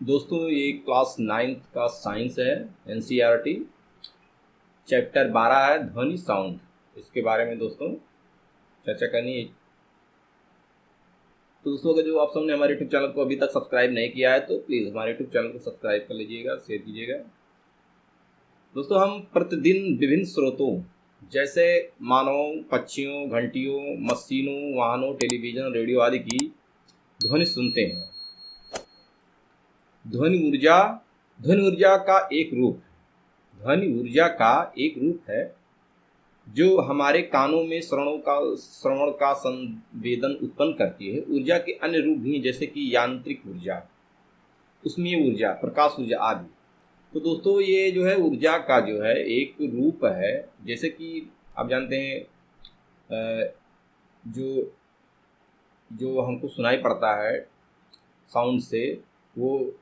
दोस्तों ये class 9th का साइंस है। एनसीईआरटी चैप्टर 12 है ध्वनि साउंड। इसके बारे में दोस्तों चर्चा करनी है। तो दोस्तों अगर जो आप सबने हमारे यूट्यूब चैनल को अभी तक सब्सक्राइब नहीं किया है तो प्लीज़ हमारे यूट्यूब चैनल को सब्सक्राइब कर लीजिएगा, शेयर कीजिएगा। दोस्तों हम प्रतिदिन विभिन्न स्रोतों जैसे मानवों, पक्षियों, घंटियों, मशीनों, वाहनों, टेलीविज़न, रेडियो आदि की ध्वनि सुनते हैं। ध्वनि ऊर्जा का एक रूप है। ध्वनि ऊर्जा का एक रूप है जो हमारे कानों में श्रवण का संवेदन उत्पन्न करती है। ऊर्जा के अन्य रूप भी हैं जैसे कि यांत्रिक ऊर्जा, ऊष्मीय ऊर्जा, प्रकाश ऊर्जा आदि। तो दोस्तों ये जो है ऊर्जा का जो है एक रूप है। जैसे कि आप जानते हैं जो जो हमको सुनाई पड़ता है साउंड से, वो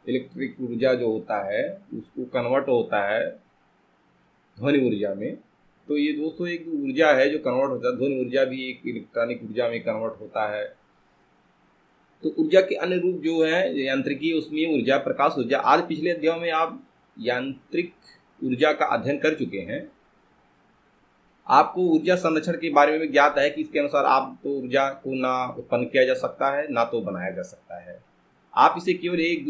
इलेक्ट्रिक ऊर्जा जो होता है उसको कन्वर्ट होता है ध्वनि ऊर्जा में। तो ये दोस्तों एक ऊर्जा है जो कन्वर्ट होता है। ध्वनि ऊर्जा भी एक इलेक्ट्रॉनिक ऊर्जा में कन्वर्ट होता है। तो ऊर्जा के अन्य रूप जो है यांत्रिकी, ऊष्मीय ऊर्जा, प्रकाश ऊर्जा। आज पिछले अध्यायों में आप यांत्रिक ऊर्जा का अध्ययन कर चुके हैं। आपको ऊर्जा संरक्षण के बारे में ज्ञात है कि इसके अनुसार आप तो ऊर्जा को ना उत्पन्न किया जा सकता है ना तो बनाया जा सकता है। आप इसे केवल एक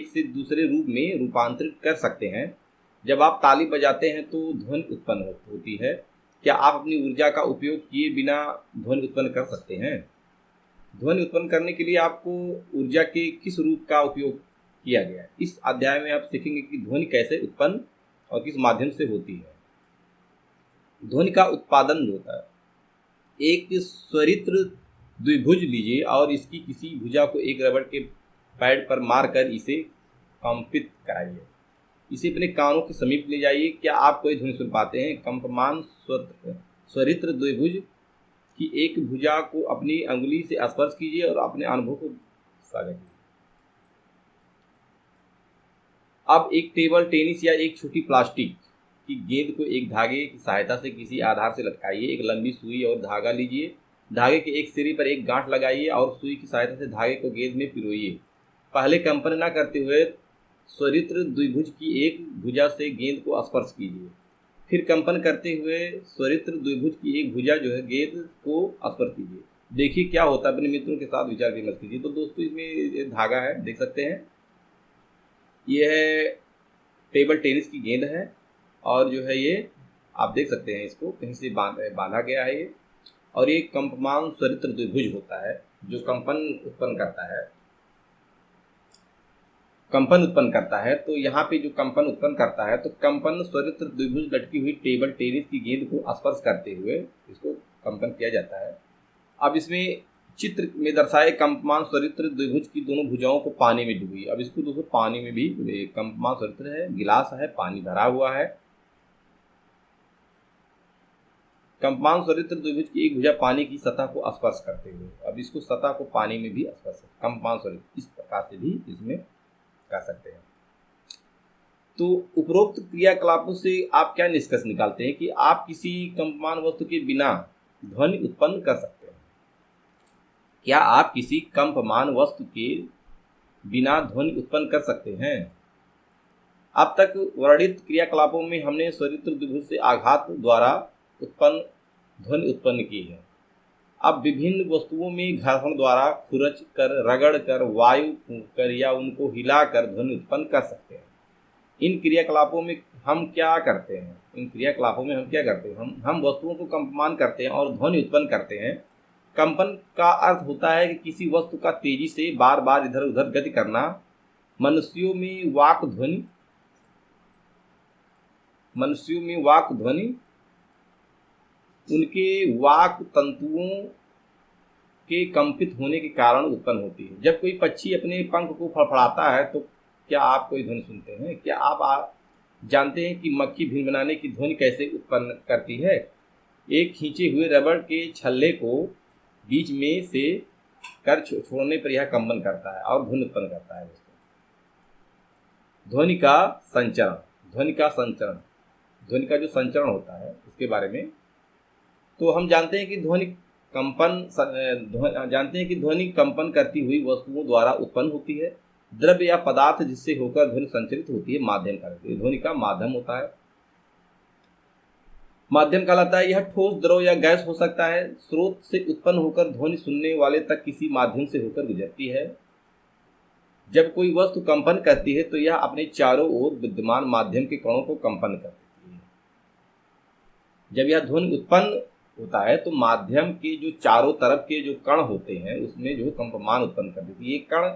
से दूसरे रूप में रूपांतरित कर सकते हैं। जब आप ताली बजाते हैं तो ध्वनि उत्पन्न होती है। क्या आप अपनी ऊर्जा का उपयोग किए बिना ध्वनि उत्पन्न कर सकते हैं? ध्वनि उत्पन्न करने के लिए आपको ऊर्जा के किस रूप का उपयोग किया गया है? इस अध्याय में आप सीखेंगे कि ध्वनि कैसे उत्पन्न और किस माध्यम से होती है। ध्वनि का उत्पादन होता है। एक स्वरित्र द्विभुज लीजिए और इसकी किसी भुजा को एक रबड़ के पैड पर मारकर इसे कंपित कराइए। इसे अपने कानों के समीप ले जाइए। क्या आप कोई ध्वनि सुन पाते हैं? कंपमान स्वरित्र द्विभुज की एक भुजा को अपनी अंगुली से स्पर्श कीजिए और अपने अनुभव को साझा कीजिए। अब एक टेबल टेनिस या एक छोटी प्लास्टिक की गेंद को एक धागे की सहायता से किसी आधार से लटकाइए। एक लंबी सुई और धागा लीजिए। धागे के एक सिरे पर एक गांठ लगाइए और सुई की सहायता से धागे को गेंद में पिरोइए। पहले कंपन न करते हुए स्वरित्र द्विभुज की एक भुजा से गेंद को स्पर्श कीजिए। फिर कंपन करते हुए स्वरित्र द्विभुज की एक भुजा जो है गेंद को स्पर्श कीजिए। देखिए क्या होता है। अपने मित्रों के साथ विचार विमर्श कीजिए। तो दोस्तों इसमें धागा है, देख सकते हैं। यह है टेबल टेनिस की गेंद है और जो है ये आप देख सकते हैं, इसको कहीं से बांधा गया है ये। और ये कंपमान स्वरित्र द्विभुज होता है जो कंपन उत्पन्न करता है। तो यहाँ पे जो कंपन उत्पन्न करता है, तो कंपन स्वरित्र द्विभुज लटकी हुई टेबल टेनिस की गेंद को स्पर्श करते हुए इसको कंपन किया जाता है। अब इसमें चित्र में दर्शाए कंपमान स्वरित्र द्विभुज की दोनों भुजाओं को पानी में डूबी। अब इसको दोस्तों पानी में भी कंपमान स्वरित्र है, गिलास है, पानी भरा हुआ है। कंपमान स्वरित्र द्विभुज की एक भुजा पानी की सतह को स्पर्श करते हुए, अब इसको सतह को पानी में भी स्पर्श, कंपमान स्वरित्र इस प्रकार से भी इसमें कर सकते हैं। तो उपरोक्त क्रियाकलापों से आप क्या निष्कर्ष निकालते हैं कि आप किसी कंपमान वस्तु के बिना ध्वनि उत्पन्न कर सकते हैं। क्या आप किसी कंपमान वस्तु के बिना ध्वनि उत्पन्न कर सकते हैं? अब तक वर्णित क्रियाकलापों में हमने स्वरित्र द्विभुज से आघात द्वारा ध्वनि उत्पन्न की है। अब विभिन्न वस्तुओं में घर्षण द्वारा खुरच कर, रगड़ कर, वायु फूंक कर या उनको हिलाकर ध्वनि उत्पन्न कर सकते हैं। इन क्रियाकलापों में हम क्या करते हैं? हम वस्तुओं को कंपमान करते हैं और ध्वनि उत्पन्न करते हैं। कंपन का अर्थ होता है कि किसी वस्तु का तेजी से बार बार इधर उधर गति करना। मनुष्यों में वाक ध्वनि उनके वाक तंतुओं के कंपित होने के कारण उत्पन्न होती है। जब कोई पक्षी अपने पंख को फड़फड़ाता है तो क्या आप कोई ध्वनि सुनते हैं? क्या आप जानते हैं कि मक्खी भिनभिनाने की ध्वनि कैसे उत्पन्न करती है? एक खींचे हुए रबड़ के छल्ले को बीच में से कर छोड़ने पर यह कंपन करता है और ध्वनि उत्पन्न करता है। ध्वनि का जो संचरण होता है इसके बारे में तो हम जानते हैं कि ध्वनि जानते हैं कि ध्वनि कंपन करती हुई वस्तुओं द्वारा उत्पन्न होती है। द्रव्य या पदार्थ जिससे होकर ध्वनि संचरित होती है माध्यम कहलाती है। ध्वनि का माध्यम होता है, माध्यम कहलाता है। यह ठोस, द्रव या गैस हो सकता है। स्रोत से उत्पन्न होकर ध्वनि सुनने वाले तक किसी माध्यम से होकर गुजरती है। जब कोई वस्तु कंपन करती है तो यह अपने चारों ओर विद्यमान माध्यम के कणों को कंपन कर देती है। जब यह ध्वनि उत्पन्न होता है तो माध्यम के जो चारों तरफ के जो कण होते हैं उसमें जो कंपमान उत्पन्न कर देती है। ये कण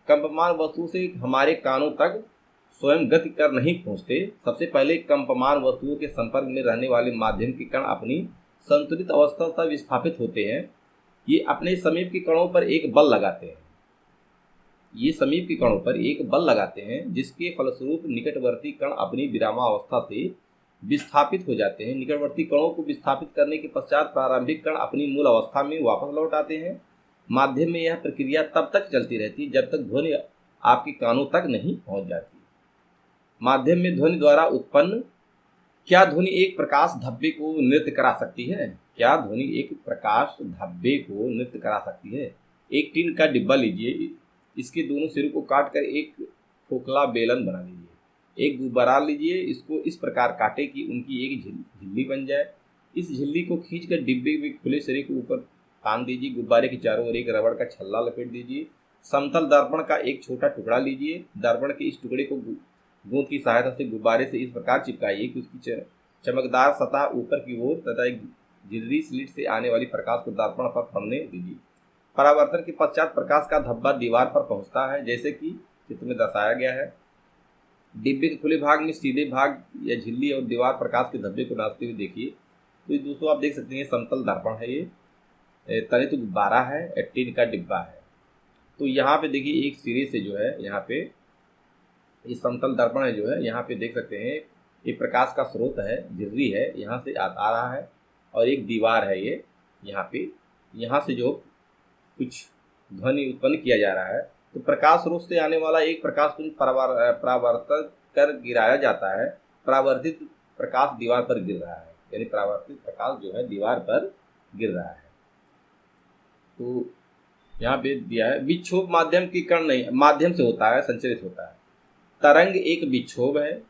कंपमान वस्तु से हमारे कानों तक स्वयं गति कर नहीं पहुंचते। सबसे पहले कंपमान वस्तुओं के संपर्क में रहने वाले माध्यम के कण अपनी संतुलित अवस्था तक विस्थापित होते हैं। ये अपने समीप के कणों पर एक बल लगाते हैं। जिसके फलस्वरूप निकटवर्ती कण अपनी विरामावस्था से विस्थापित हो जाते हैं। निकटवर्ती कणों को विस्थापित करने के पश्चात प्रारंभिक कण अपनी मूल अवस्था में वापस लौट आते हैं। माध्यम में यह प्रक्रिया तब तक चलती रहती है जब तक ध्वनि आपके कानों तक नहीं पहुंच जाती। माध्यम में ध्वनि द्वारा उत्पन्न क्या ध्वनि एक प्रकाश धब्बे को नृत्य करा सकती है? एक टीन का डिब्बा लीजिए, इसके दोनों सिरों को काटकर एक खोखला बेलन बना लीजिए। एक गुब्बारा लीजिए, इसको इस प्रकार काटे कि उनकी एक झिल्ली बन जाए। इस झिल्ली को खींचकर डिब्बे में खुले सिरे के ऊपर तान दीजिए। गुब्बारे के चारों ओर एक रबड़ का छल्ला लपेट दीजिए। समतल दर्पण का एक छोटा टुकड़ा लीजिए। दर्पण के इस टुकड़े को गोंद की सहायता से गुब्बारे से इस प्रकार चिपकाइए कि उसकी चमकदार सतह ऊपर की ओर तथा एक झिल्ली स्लिट से आने वाली प्रकाश को दर्पण पर पड़ने दीजिए। परावर्तन के पश्चात प्रकाश का धब्बा दीवार पर पहुंचता है, जैसे कि चित्र में दर्शाया गया है। डिब्बे के खुले भाग में सीधे भाग या झिल्ली और दीवार प्रकाश के धब्बे को नाचते हुए देखिए। तो दोस्तों आप देख सकते हैं समतल दर्पण है, ये तने तो गुब्बारा है, टीन का डिब्बा है। तो यहाँ पे देखिए एक सिरे से जो है यहाँ पे ये समतल दर्पण है जो है यहाँ पे देख सकते हैं ये प्रकाश का स्रोत है, झिर्री है, यहाँ से आ रहा है और एक दीवार है ये यहाँ पे। यहाँ से जो कुछ ध्वनि उत्पन्न किया जा रहा है तो प्रकाश स्रोत से आने वाला एक प्रकाश पुंज परावर्तित कर गिराया जाता है। परावर्तित प्रकाश दीवार पर गिर रहा है, यानी परावर्तित प्रकाश जो है दीवार पर गिर रहा है। तो यहाँ पे दिया है विक्षोभ माध्यम के कण नहीं, माध्यम से होता है, संचरित होता है। तरंग एक विक्षोभ है।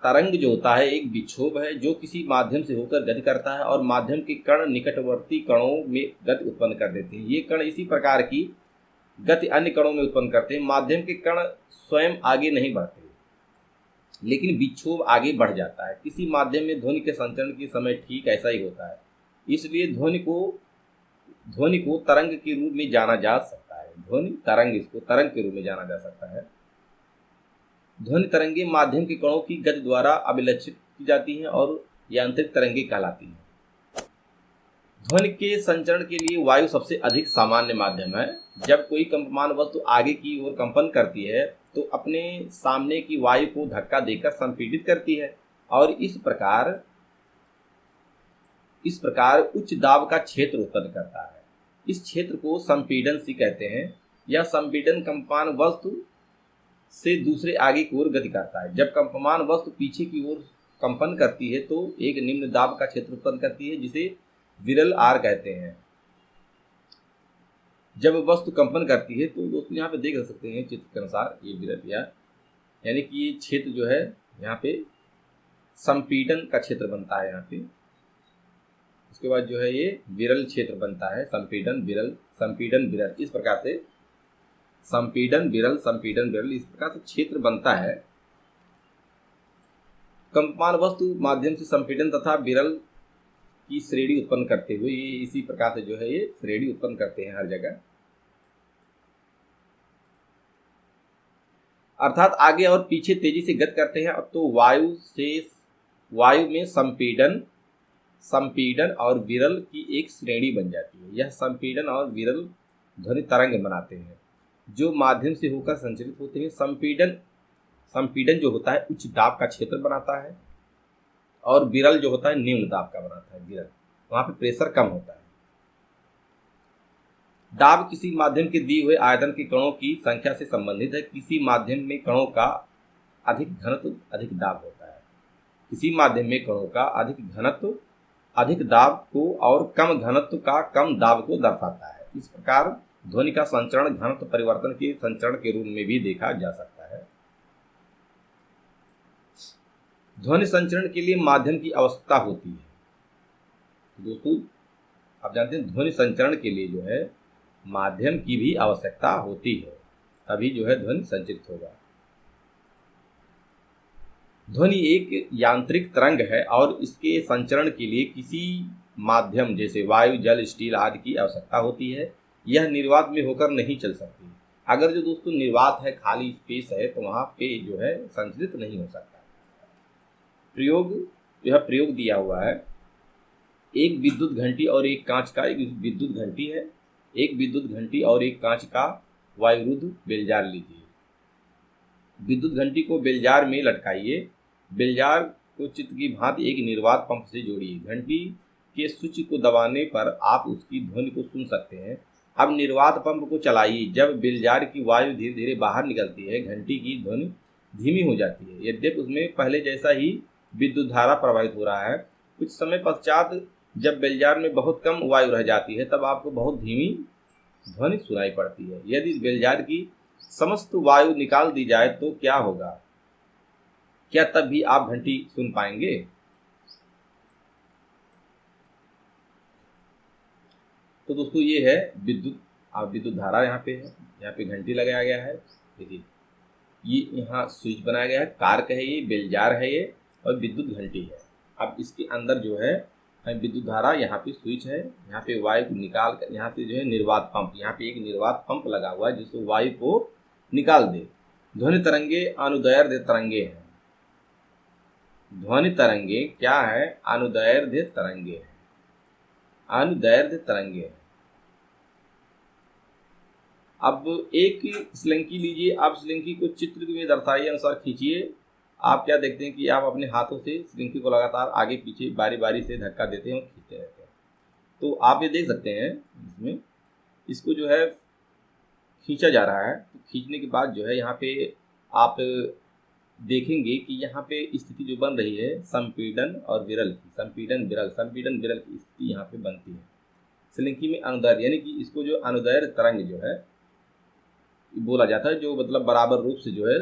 तरंग जो होता है एक विक्षोभ है जो किसी माध्यम से होकर गति करता है और माध्यम के कण निकटवर्ती कणों में गति उत्पन्न कर देते हैं। ये कण इसी प्रकार की गति अन्य कणों में उत्पन्न करते हैं। माध्यम के कण स्वयं आगे नहीं बढ़ते, लेकिन विक्षोभ आगे बढ़ जाता है। किसी माध्यम में ध्वनि के संचरण के समय ठीक ऐसा ही होता है। इसलिए ध्वनि को तरंग के रूप में जाना जा सकता है। इसको तरंग के रूप में जाना जा सकता है। ध्वनि तरंगे माध्यम के कणों की गति द्वारा अभिलक्षित की जाती हैं और यांत्रिक तरंगे कहलाती हैं। ध्वनि के संचरण के लिए वायु सबसे अधिक सामान्य माध्यम है। जब कोई कंपमान वस्तु आगे की ओर कंपन करती है तो अपने सामने की वायु को धक्का देकर संपीड़ित करती है और इस प्रकार उच्च दाब का क्षेत्र उत्पन्न करता है। इस क्षेत्र को संपीड़न सी कहते हैं। यह संपीड़न कंपमान वस्तु से दूसरे आगे की ओर गति करता है। जब कंपमान वस्तु पीछे की ओर कंपन करती है तो एक निम्न दाब का क्षेत्र उत्पन्न करती है जिसे विरल आर कहते हैं। जब वस्तु कंपन करती है तो दोस्तों यहाँ पे देख सकते हैं चित्र के अनुसार ये विरल यानी कि ये क्षेत्र जो है यहाँ पे संपीड़न का क्षेत्र बनता है। यहाँ पे उसके बाद जो है ये विरल क्षेत्र बनता है। संपीड़न विरल इस प्रकार से संपीड़न विरल इस प्रकार से क्षेत्र बनता है। कंपमान वस्तु माध्यम से संपीड़न तथा विरल की श्रेणी उत्पन्न करते हुए ये इसी प्रकार से जो है ये श्रेणी उत्पन्न करते हैं हर जगह। अर्थात आगे और पीछे तेजी से गति करते हैं। अब तो वायु में संपीड़न और विरल की एक श्रेणी बन जाती है। यह संपीड़न और विरल ध्वनि तरंग बनाते हैं जो माध्यम से होकर संचरित होते हैं। संपीड़न जो होता है उच्च दाब का क्षेत्र बनाता है और विरल जो होता है निम्न दाब का बनाता है। विरल वहां पे प्रेशर कम होता है। दाब किसी माध्यम के दिए हुए आयतन के कणों की संख्या से संबंधित है। किसी माध्यम में कणों का अधिक घनत्व अधिक दाब होता है। किसी माध्यम में कणों का अधिक घनत्व अधिक दाब को और कम घनत्व का कम दाब को दर्शाता है। इस प्रकार ध्वनि का संचरण घनत्व परिवर्तन के संचरण के रूप में भी देखा जा सकता है। ध्वनि संचरण के लिए माध्यम की आवश्यकता होती है। दोस्तों, आप जानते हैं ध्वनि संचरण के लिए जो है माध्यम की भी आवश्यकता होती है, तभी जो है ध्वनि संचरित होगा। ध्वनि एक यांत्रिक तरंग है और इसके संचरण के लिए किसी माध्यम जैसे वायु, जल, स्टील आदि की आवश्यकता होती है। यह निर्वात में होकर नहीं चल सकती। अगर जो दोस्तों निर्वात है, खाली स्पेस है, तो वहाँ पे जो है संचरित नहीं हो सकता। यह प्रयोग दिया हुआ है। एक विद्युत घंटी और एक कांच का, एक विद्युत घंटी है, एक विद्युत घंटी और एक कांच का वायुरुद्ध बेलजार लीजिए। विद्युत घंटी को बेलजार में लटकाइए। बेलजार को चित्र की भांति एक निर्वात पंप से जोड़िए। घंटी के स्विच को दबाने पर आप उसकी ध्वनि को सुन सकते हैं। अब निर्वात पंप को चलाइए। जब बेलजार की वायु धीरे धीरे बाहर निकलती है, घंटी की ध्वनि धीमी हो जाती है। यद्यपि उसमें पहले जैसा ही विद्युत धारा प्रवाहित हो रहा है। कुछ समय पश्चात जब बेलजार में बहुत कम वायु रह जाती है, तब आपको बहुत धीमी ध्वनि सुनाई पड़ती है। यदि बेलजार की समस्त वायु निकाल दी जाए तो क्या होगा? क्या तब भी आप घंटी सुन पाएंगे? तो दोस्तों, ये है विद्युत धारा यहाँ पे है, यहाँ पे घंटी लगाया गया है। देखिए, ये यहाँ स्विच बनाया गया है, कार्क है, ये बेलजार है ये, और विद्युत घंटी है। अब इसके अंदर जो है विद्युत धारा, यहाँ पे स्विच है, यहाँ पे वायु को निकाल कर यहाँ पे जो है निर्वात पंप, यहाँ पे एक निर्वात पंप लगा हुआ है जिससे वायु को निकाल दे। ध्वनि तरंगे अनुदैर्ध्य तरंगे हैं। ध्वनि तरंगे क्या है? अनुदैर्ध्य तरंगे हैं। अनुदैर्ध्य तरंगे हैं। अब एक स्लिंकी लीजिए। आप स्लिंकी को चित्र में दर्शाए अनुसार खींचिए। आप क्या देखते हैं कि आप अपने हाथों से स्लिंकी को लगातार आगे पीछे बारी बारी से धक्का देते हैं और खींचते रहते हैं। तो आप ये देख सकते हैं इसमें इसको जो है खींचा जा रहा है। तो खींचने के बाद जो है यहाँ पे आप देखेंगे कि यहाँ पे स्थिति जो बन रही है संपीड़न और विरल की, संपीड़न विरल की स्थिति यहाँ पे बनती है स्लिंकी में। अनुदैर्ध्य यानी कि इसको जो अनुदैर्ध्य तरंग जो है बोला जाता है, जो मतलब बराबर रूप से जो है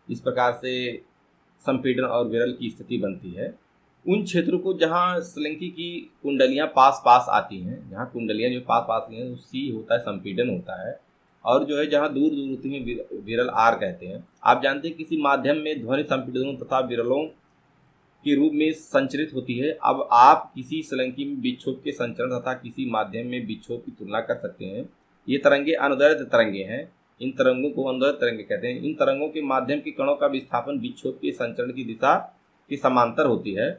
इस प्रकार से संपीड़न और विरल की स्थिति बनती है। उन क्षेत्रों को जहाँ स्लिंकी की कुंडलियाँ पास पास आती हैं, जहाँ कुंडलियाँ जो पास पास आती हैं, वो सी होता है, संपीड़न होता है। और जो है जहाँ दूर दूर होती हैं, विरल आर कहते हैं। आप जानते हैं किसी माध्यम में ध्वनि संपीड़नों तथा विरलों के रूप में संचरित होती है। अब आप किसी स्लिंकी में विक्षोभ के संचरण तथा किसी माध्यम में विक्षोभ की तुलना कर सकते हैं। ये तरंगे अनुदैर्ध्य तरंगे हैं। इन तरंगों को अनुदैर्ध्य तरंगे कहते हैं। इन तरंगों के माध्यम के कणों का विस्थापन विक्षोभ के संचरण की दिशा के समांतर होती है।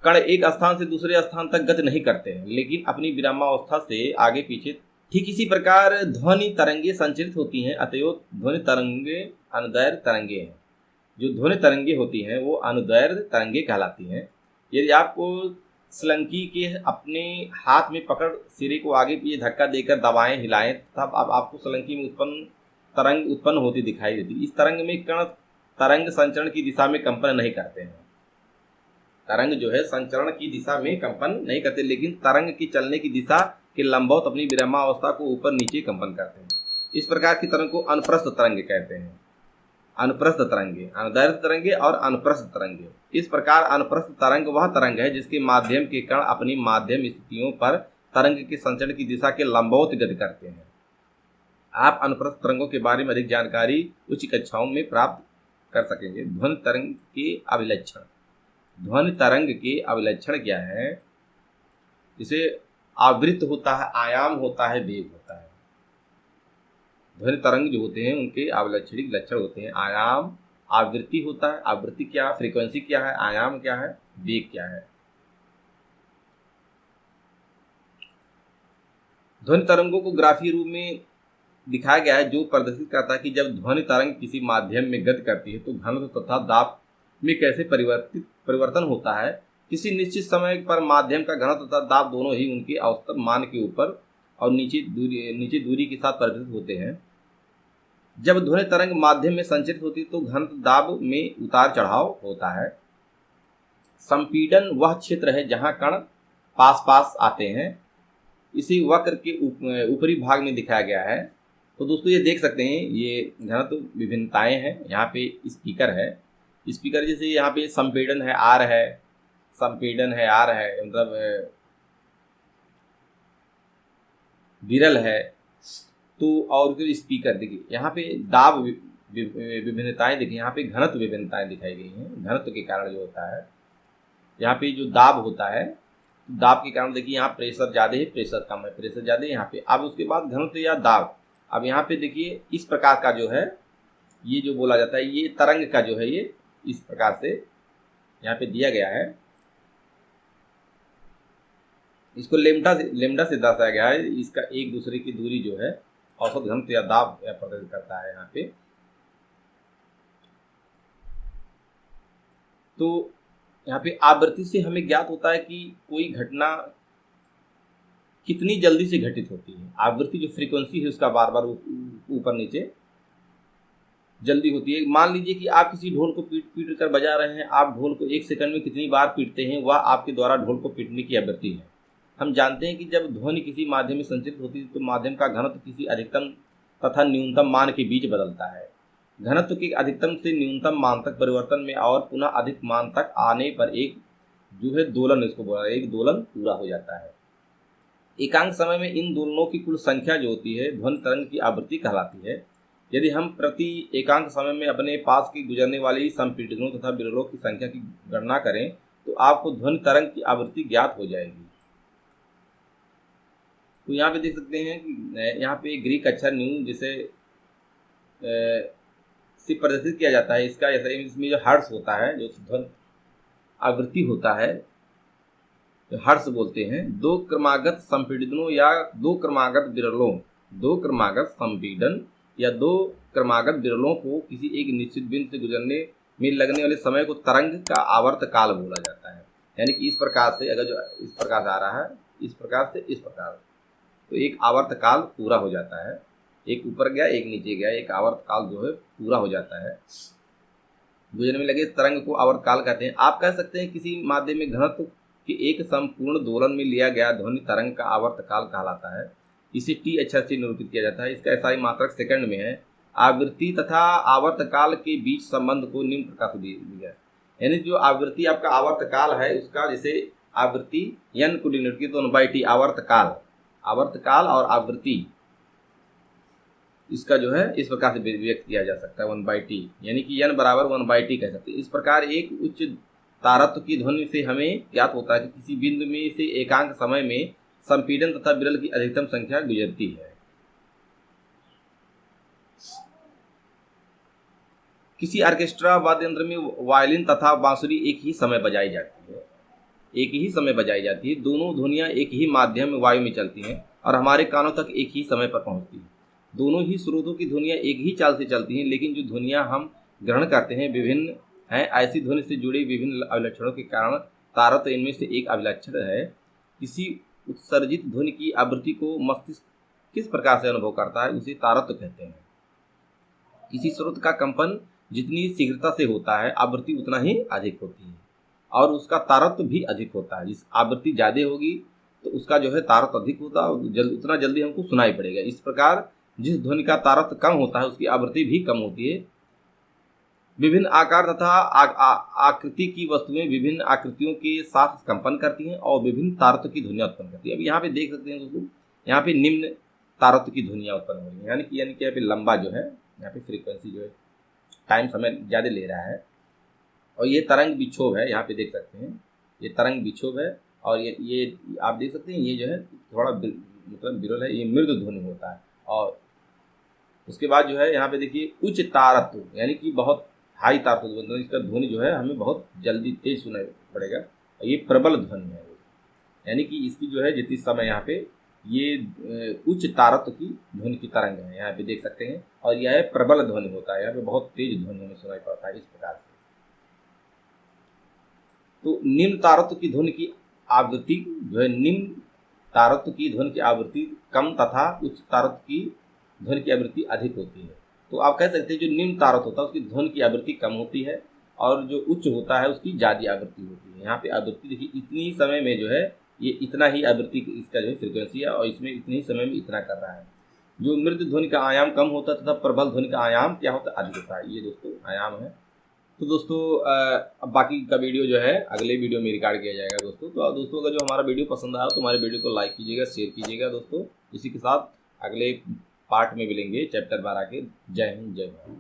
कण एक स्थान से दूसरे स्थान तक गति नहीं करते हैं, लेकिन अपनी विरामावस्था से आगे पीछे। ठीक इसी प्रकार ध्वनि तरंगे संचरित होती हैं, अतएव ध्वनि तरंगे अनुदैर्ध्य तरंगे हैं। जो ध्वनि तरंगे होती हैं वो अनुदैर्ध्य तरंगे कहलाती हैं। यदि आपको स्लिंकी के अपने हाथ में पकड़ सिरे को आगे पीछे धक्का देकर दबाएं, हिलाएं, तब अब आपको स्लिंकी में तरंग उत्पन्न होती दिखाई देती। इस तरंग में कण तरंग संचरण की दिशा में कंपन नहीं करते हैं। तरंग जो है संचरण की दिशा में कंपन नहीं करते, लेकिन तरंग की चलने की दिशा के लंबवत अपनी विरामावस्था को ऊपर नीचे कंपन करते हैं। इस प्रकार की तरंग को अनुप्रस्थ तरंग कहते हैं। अनुप्रस्थ तरंगे, अनुदैर्ध्य तरंगे और अनुप्रस्थ तरंगे। इस प्रकार अनुप्रस्थ तरंग वह तरंग है जिसके माध्यम के कण अपनी माध्यम स्थितियों पर तरंग के संचरण की दिशा के लंबवत गति करते हैं। आप अनुप्रस्थ तरंगों के बारे में अधिक जानकारी उच्च कक्षाओं में प्राप्त कर सकेंगे। ध्वनि तरंग के अभिलक्षण। ध्वनि तरंग के अभिलक्षण क्या है? इसे आवृत्त होता है, आयाम होता है, वेग होता है। ध्वनि तरंग जो होते हैं उनके अभिलक्षणिक लक्षण होते हैं। आयाम, आवृत्ति होता है। आवृत्ति क्या है? फ्रीक्वेंसी क्या है? आयाम क्या है? वेग क्या है? ध्वनि तरंगों को ग्राफीय रूप में दिखाया गया है, जो प्रदर्शित करता है कि जब ध्वनि तरंग किसी माध्यम में गति करती है तो घनत्व तथा दाब में कैसे परिवर्तन होता है। किसी निश्चित समय पर माध्यम का घनत्व तथा दाब दोनों ही उनके औसत मान के ऊपर और नीचे दूरी के साथ परिवर्तित होते हैं। जब ध्वनि तरंग माध्यम में संचरित होती है तो घनत्व दाब में उतार चढ़ाव होता है। संपीड़न वह क्षेत्र है जहाँ कण पास पास आते हैं। इसी वक्र के ऊपरी भाग में दिखाया गया है। तो दोस्तों ये देख सकते हैं, ये घनत्व विभिन्नताएं हैं। यहाँ पे स्पीकर है, स्पीकर जैसे यहाँ पे संपीड़न है आर है, संपीड़न है आर है, मतलब विरल है। तो और फिर स्पीकर देखिए, यहाँ पे दाब विभिन्नताएं देखिए, यहाँ पे घनत्व विभिन्नताएं दिखाई गई हैं। घनत्व के कारण जो होता है, यहाँ पे जो दाब होता है, दाब के कारण देखिए यहाँ प्रेशर ज़्यादा है, प्रेशर कम है, प्रेशर ज़्यादा है यहाँ पे। अब उसके बाद घनत्व या दाब, अब यहाँ पे देखिए इस प्रकार का जो है, ये जो बोला जाता है, ये तरंग का जो है ये इस प्रकार से यहाँ पे दिया गया है। इसको लेमडा से दर्शाया गया है। इसका एक दूसरे की दूरी जो है औसत घनत्व या दाब या प्रदर्शित करता है यहाँ पे। तो यहाँ पे आवृत्ति से हमें ज्ञात होता है कि कोई घटना कितनी जल्दी से घटित होती है। आवृत्ति जो फ्रीक्वेंसी है उसका बार बार ऊपर नीचे जल्दी होती है। मान लीजिए कि आप किसी ढोल को पीट कर बजा रहे हैं, आप ढोल को 1 सेकंड में कितनी बार पीटते हैं, वह आपके द्वारा ढोल को पीटने की आवृत्ति है। हम जानते हैं कि जब ध्वनि किसी माध्यम में संचित होती है तो माध्यम का घनत्व किसी अधिकतम तथा न्यूनतम मान के बीच बदलता है। घनत्व के अधिकतम से न्यूनतम मान तक परिवर्तन में और पुनः अधिक मान तक आने पर एक जो है दोलन, इसको बोला एक दोलन पूरा हो जाता है। एकांक समय में इन दोलनों की कुल संख्या जो होती है ध्वनि तरंग की आवृत्ति कहलाती है। यदि हम प्रति एकांक समय में अपने पास की गुजरने वाली संपीड़नों तथा विरलों की संख्या की गणना करें तो आपको ध्वनि तरंग की आवृत्ति ज्ञात हो जाएगी। तो यहाँ पे देख सकते हैं कि यहाँ पे ग्रीक अक्षर न्यू जिसे से प्रदर्शित किया जाता है। इसका ऐसा इसमें जो हर्ष होता है, जो ध्वनि आवृत्ति होता है, जो हर्ष बोलते हैं, 2 क्रमागत संपीड़नों या 2 क्रमागत विरलों, 2 क्रमागत संपीड़न या 2 क्रमागत विरलों को किसी एक निश्चित बिंदु से गुजरने में लगने वाले समय को तरंग का आवर्त काल बोला जाता है। यानी कि इस प्रकार से अगर जो इस प्रकार से आ रहा है, इस प्रकार से इस प्रकार, तो एक आवर्त काल पूरा हो जाता है। एक ऊपर गया, एक नीचे गया, एक आवर्त काल जो है पूरा हो जाता है। गुजरने में लगे इस तरंग को आवर्त काल कहते हैं। आप कह सकते हैं किसी माध्यम में घनत्व के एक संपूर्ण दोलन में लिया गया ध्वनि तरंग का आवर्त काल कहलाता है। इसे टी अक्षर से निरूपित किया जाता है। इसका SI मात्रक सेकंड में है। आवृत्ति तथा आवर्त काल के बीच संबंध को निम्न प्रकार से दिया है। यानी जो आवृत्ति आपका आवर्त काल है उसका, जैसे आवृत्ति n को डिनोट की तो 1/t आवर्त काल, आवर्त काल और आवृत्ति इसका जो है इस प्रकार से व्यक्त किया जा सकता है 1/t, यानी कि n बराबर 1/t कह सकते हैं। इस प्रकार एक उच्च तारत्व की ध्वनि से हमें ज्ञात होता है कि किसी बिंदु में से एकांक समय में संपीड़न तथा विरल की अधिकतम संख्या गुजरती है। किसी ऑर्केस्ट्रा वाद्य यंत्र में वायलिन तथा बांसुरी एक ही समय बजाई जाती है, एक ही समय बजाई जाती है। दोनों ध्वनियाँ एक ही माध्यम में वायु में चलती हैं और हमारे कानों तक एक ही समय पर पहुँचती हैं। दोनों ही स्रोतों की ध्वनियाँ एक ही चाल से चलती हैं, लेकिन जो ध्वनियाँ हम ग्रहण करते हैं विभिन्न हैं। ऐसी ध्वनि से जुड़े विभिन्न अभिलक्षणों के कारण तारत्व इनमें से एक अभिलक्षण है। किसी उत्सर्जित ध्वनि की आवृत्ति को मस्तिष्क किस प्रकार से अनुभव करता है उसे तारत्व कहते हैं। किसी स्रोत का कंपन जितनी शीघ्रता से होता है आवृत्ति उतना ही अधिक होती है और उसका तारत्व भी अधिक होता है। जिस आवृत्ति ज़्यादा होगी तो उसका जो है तारत्व अधिक होता है और उतना जल्दी हमको सुनाई पड़ेगा। इस प्रकार जिस ध्वनि का तारत्व कम होता है उसकी आवृत्ति भी कम होती है। विभिन्न आकार तथा आकृति की वस्तुएं विभिन्न आकृतियों के साथ कंपन करती हैं और विभिन्न तारत्व की ध्वनियाँ उत्पन्न करती है। अब यहाँ पे देख सकते हैं दोस्तों, यहाँ पे निम्न तारत्व की ध्वनियाँ उत्पन्न हो रही हैं, यानी कि यहाँ पे लंबा जो है, यहाँ पे फ्रीक्वेंसी जो है टाइम समय ज़्यादा ले रहा है। और ये तरंग विक्षोभ है, यहाँ पे देख सकते हैं ये तरंग विक्षोभ है। और ये आप देख सकते हैं ये जो है थोड़ा मतलब विरल है, ये मृदु ध्वनि होता है। और उसके बाद जो है यहाँ पे देखिए उच्च तारत्व, यानी कि बहुत हाई तारत्व, मतलब इसका ध्वनि जो है हमें बहुत जल्दी तेज सुनाई पड़ेगा। ये प्रबल ध्वनि है, यानी कि इसकी जो है जितनी समय यहाँ पे ये उच्च तारत्व की ध्वनि की तरंग है, यहाँ पे देख सकते हैं। और यह प्रबल ध्वनि होता है, यहाँ पे बहुत तेज ध्वनि हमें सुनाई पड़ता है इस प्रकार से। तो निम्न तारत्व की ध्वनि की आवृत्ति जो है, निम्न तारत्व की ध्वनि की आवृत्ति कम तथा उच्च तारत्व की ध्वनि की आवृत्ति अधिक होती है। तो आप कह सकते हैं जो निम्न तारत्व होता है उसकी ध्वनि की आवृत्ति कम होती है और जो उच्च होता है उसकी ज़्यादा आवृत्ति होती है। यहाँ पे आवृत्ति देखिए इतनी ही समय में जो है ये इतना ही आवृत्ति इसका जो है फ्रिक्वेंसी है और इसमें इतने ही समय में इतना कर रहा है। जो मृदु ध्वनि का आयाम कम होता है तथा प्रबल ध्वनि का आयाम क्या होता है, अधिक होता है। ये दोस्तों आयाम है। तो दोस्तों अब बाकी का वीडियो जो है अगले वीडियो में रिकॉर्ड किया जाएगा दोस्तों। तो दोस्तों अगर जो हमारा वीडियो पसंद आया तो हमारे वीडियो को लाइक कीजिएगा, शेयर कीजिएगा दोस्तों। इसी के साथ अगले पार्ट में मिलेंगे चैप्टर 12 के। जय हिंद, जय भारत।